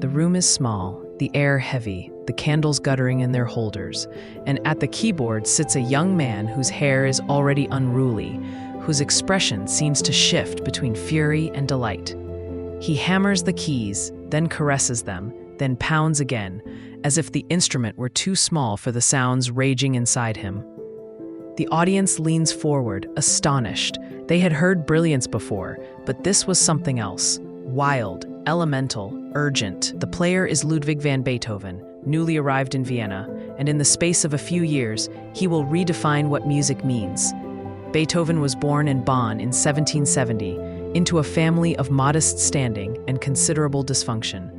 The room is small, the air heavy, the candles guttering in their holders, and at the keyboard sits a young man whose hair is already unruly, whose expression seems to shift between fury and delight. He hammers the keys, then caresses them, then pounds again, as if the instrument were too small for the sounds raging inside him. The audience leans forward, astonished. They had heard brilliance before, but this was something else. Wild, elemental, urgent. The player is Ludwig van Beethoven, newly arrived in Vienna, and in the space of a few years, he will redefine what music means. Beethoven was born in Bonn in 1770, into a family of modest standing and considerable dysfunction.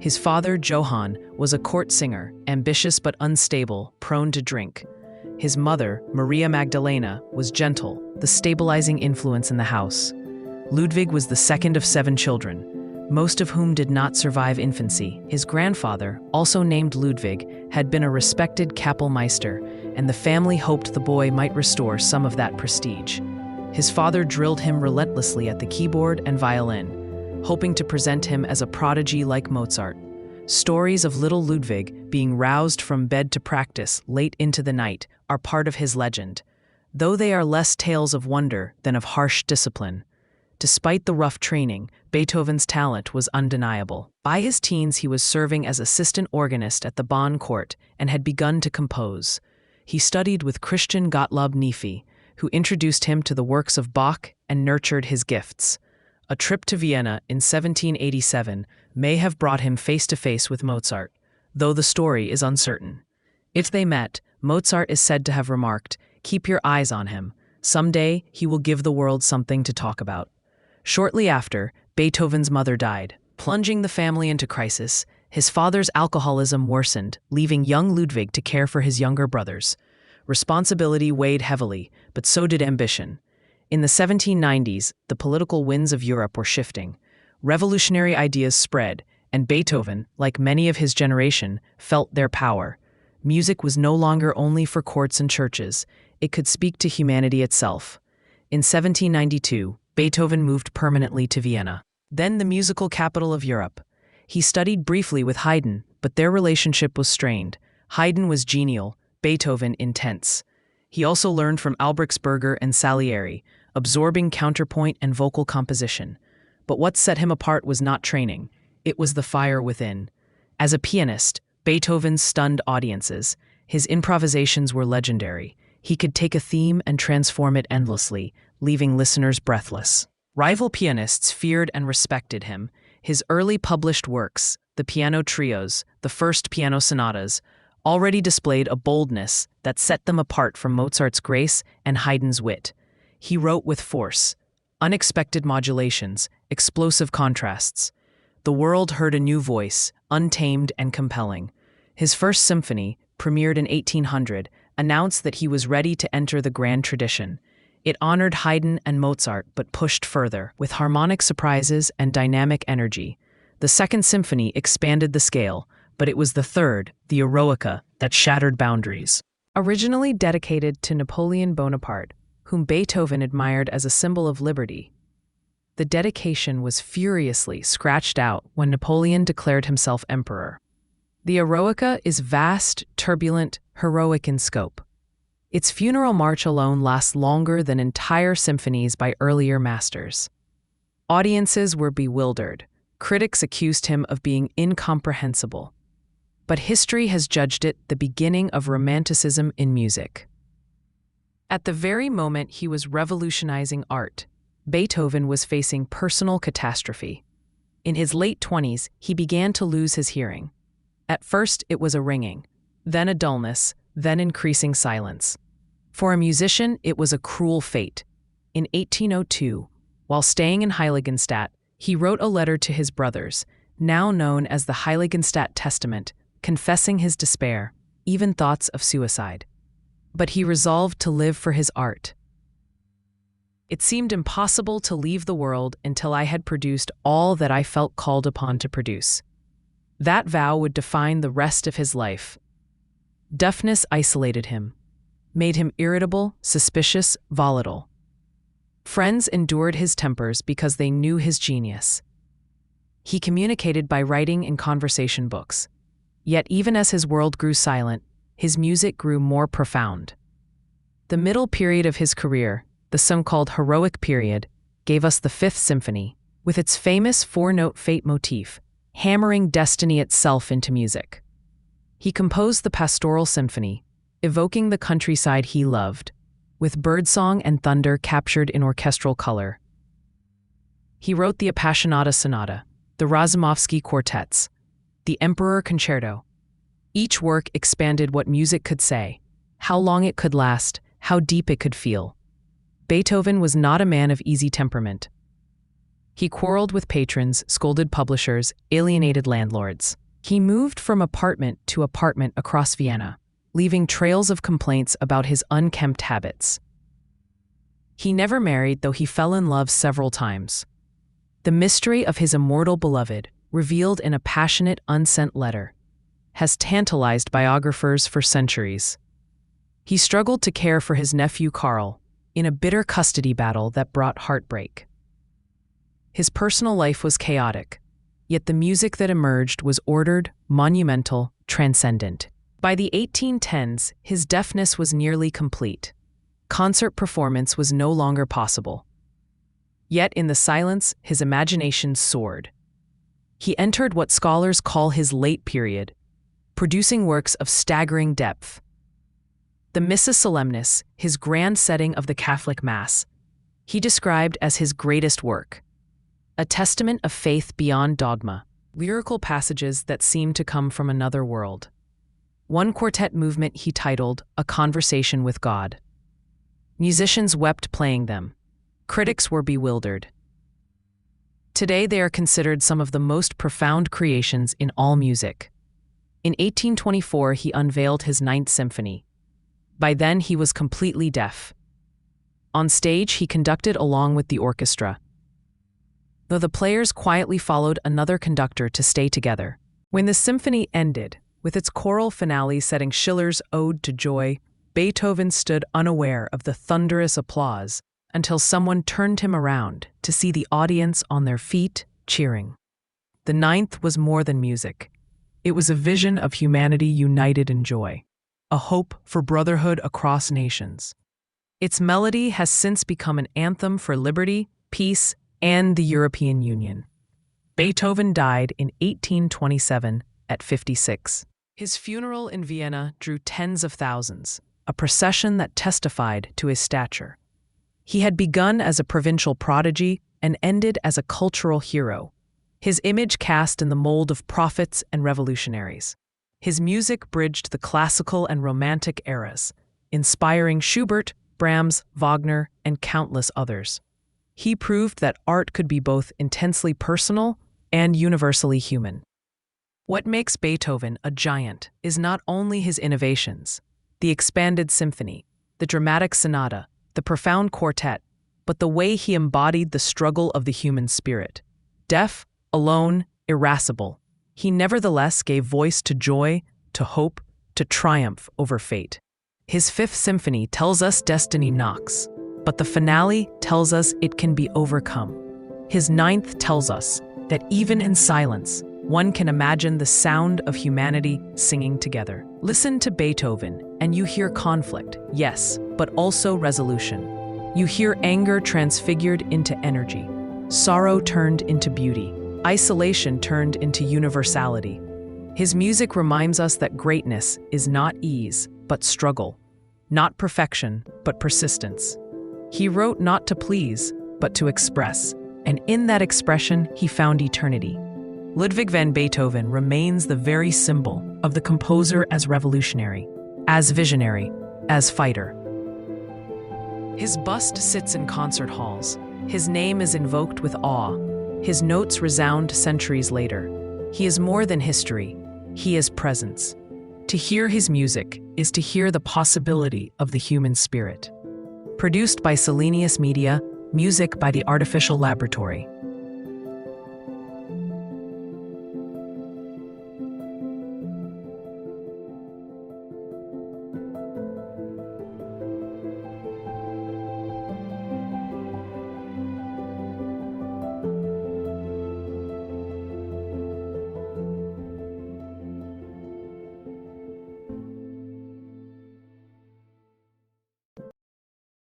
His father, Johann, was a court singer, ambitious but unstable, prone to drink. His mother, Maria Magdalena, was gentle, the stabilizing influence in the house. Ludwig was the second of 7 children, most of whom did not survive infancy. His grandfather, also named Ludwig, had been a respected Kapellmeister, and the family hoped the boy might restore some of that prestige. His father drilled him relentlessly at the keyboard and violin, hoping to present him as a prodigy like Mozart. Stories of little Ludwig being roused from bed to practice late into the night are part of his legend, though they are less tales of wonder than of harsh discipline. Despite the rough training, Beethoven's talent was undeniable. By his teens, he was serving as assistant organist at the Bonn court and had begun to compose. He studied with Christian Gottlob Neefe, who introduced him to the works of Bach and nurtured his gifts. A trip to Vienna in 1787 may have brought him face to face with Mozart, though the story is uncertain. If they met, Mozart is said to have remarked, "Keep your eyes on him. Someday he will give the world something to talk about." Shortly after, Beethoven's mother died, plunging the family into crisis. His father's alcoholism worsened, leaving young Ludwig to care for his younger brothers. Responsibility weighed heavily, but so did ambition. In the 1790s, the political winds of Europe were shifting. Revolutionary ideas spread, and Beethoven, like many of his generation, felt their power. Music was no longer only for courts and churches. It could speak to humanity itself. In 1792, Beethoven moved permanently to Vienna, then the musical capital of Europe. He studied briefly with Haydn, but their relationship was strained. Haydn was genial, Beethoven intense. He also learned from Albrechtsberger and Salieri, absorbing counterpoint and vocal composition. But what set him apart was not training. It was the fire within. As a pianist, Beethoven stunned audiences. His improvisations were legendary. He could take a theme and transform it endlessly, leaving listeners breathless. Rival pianists feared and respected him. His early published works, the piano trios, the first piano sonatas, already displayed a boldness that set them apart from Mozart's grace and Haydn's wit. He wrote with force, unexpected modulations, explosive contrasts. The world heard a new voice, untamed and compelling. His first symphony, premiered in 1800, announced that he was ready to enter the grand tradition. It honored Haydn and Mozart but pushed further, with harmonic surprises and dynamic energy. The Second Symphony expanded the scale, but it was the third, the Eroica, that shattered boundaries. Originally dedicated to Napoleon Bonaparte, whom Beethoven admired as a symbol of liberty, the dedication was furiously scratched out when Napoleon declared himself emperor. The Eroica is vast, turbulent, heroic in scope. Its funeral march alone lasts longer than entire symphonies by earlier masters. Audiences were bewildered. Critics accused him of being incomprehensible. But history has judged it the beginning of romanticism in music. At the very moment he was revolutionizing art, Beethoven was facing personal catastrophe. In his late 20s, he began to lose his hearing. At first, it was a ringing, then a dullness, then increasing silence. For a musician, it was a cruel fate. In 1802, while staying in Heiligenstadt, he wrote a letter to his brothers, now known as the Heiligenstadt Testament, confessing his despair, even thoughts of suicide. But he resolved to live for his art. It seemed impossible to leave the world until I had produced all that I felt called upon to produce. That vow would define the rest of his life. Deafness isolated him, made him irritable, suspicious, volatile. Friends endured his tempers because they knew his genius. He communicated by writing in conversation books. Yet even as his world grew silent, his music grew more profound. The middle period of his career, the so-called heroic period, gave us the Fifth Symphony, with its famous four-note fate motif, hammering destiny itself into music. He composed the Pastoral Symphony, evoking the countryside he loved, with birdsong and thunder captured in orchestral color. He wrote the Appassionata Sonata, the Razumovsky Quartets, the Emperor Concerto. Each work expanded what music could say, how long it could last, how deep it could feel. Beethoven was not a man of easy temperament. He quarreled with patrons, scolded publishers, alienated landlords. He moved from apartment to apartment across Vienna, leaving trails of complaints about his unkempt habits. He never married, though he fell in love several times. The mystery of his immortal beloved, revealed in a passionate, unsent letter, has tantalized biographers for centuries. He struggled to care for his nephew Karl, in a bitter custody battle that brought heartbreak. His personal life was chaotic, yet the music that emerged was ordered, monumental, transcendent. By the 1810s, his deafness was nearly complete. Concert performance was no longer possible. Yet in the silence, his imagination soared. He entered what scholars call his late period, producing works of staggering depth. The Missa Solemnis, his grand setting of the Catholic Mass, he described as his greatest work, a testament of faith beyond dogma, lyrical passages that seemed to come from another world. One quartet movement he titled A Conversation with God. Musicians wept playing them. Critics were bewildered. Today they are considered some of the most profound creations in all music. In 1824 he unveiled his Ninth Symphony. By then he was completely deaf. On stage he conducted along with the orchestra, though the players quietly followed another conductor to stay together. When the symphony ended, with its choral finale setting Schiller's Ode to Joy, Beethoven stood unaware of the thunderous applause until someone turned him around to see the audience on their feet, cheering. The Ninth was more than music. It was a vision of humanity united in joy, a hope for brotherhood across nations. Its melody has since become an anthem for liberty, peace, and the European Union. Beethoven died in 1827 at 56. His funeral in Vienna drew tens of thousands, a procession that testified to his stature. He had begun as a provincial prodigy and ended as a cultural hero, his image cast in the mold of prophets and revolutionaries. His music bridged the classical and romantic eras, inspiring Schubert, Brahms, Wagner, and countless others. He proved that art could be both intensely personal and universally human. What makes Beethoven a giant is not only his innovations, the expanded symphony, the dramatic sonata, the profound quartet, but the way he embodied the struggle of the human spirit. Deaf, alone, irascible, he nevertheless gave voice to joy, to hope, to triumph over fate. His Fifth Symphony tells us destiny knocks, but the finale tells us it can be overcome. His Ninth tells us that even in silence, one can imagine the sound of humanity singing together. Listen to Beethoven, and you hear conflict, yes, but also resolution. You hear anger transfigured into energy, sorrow turned into beauty, isolation turned into universality. His music reminds us that greatness is not ease, but struggle, not perfection, but persistence. He wrote not to please, but to express, and in that expression he found eternity. Ludwig van Beethoven remains the very symbol of the composer as revolutionary, as visionary, as fighter. His bust sits in concert halls. His name is invoked with awe. His notes resound centuries later. He is more than history. He is presence. To hear his music is to hear the possibility of the human spirit. Produced by Selenius Media, music by the Artificial Laboratory.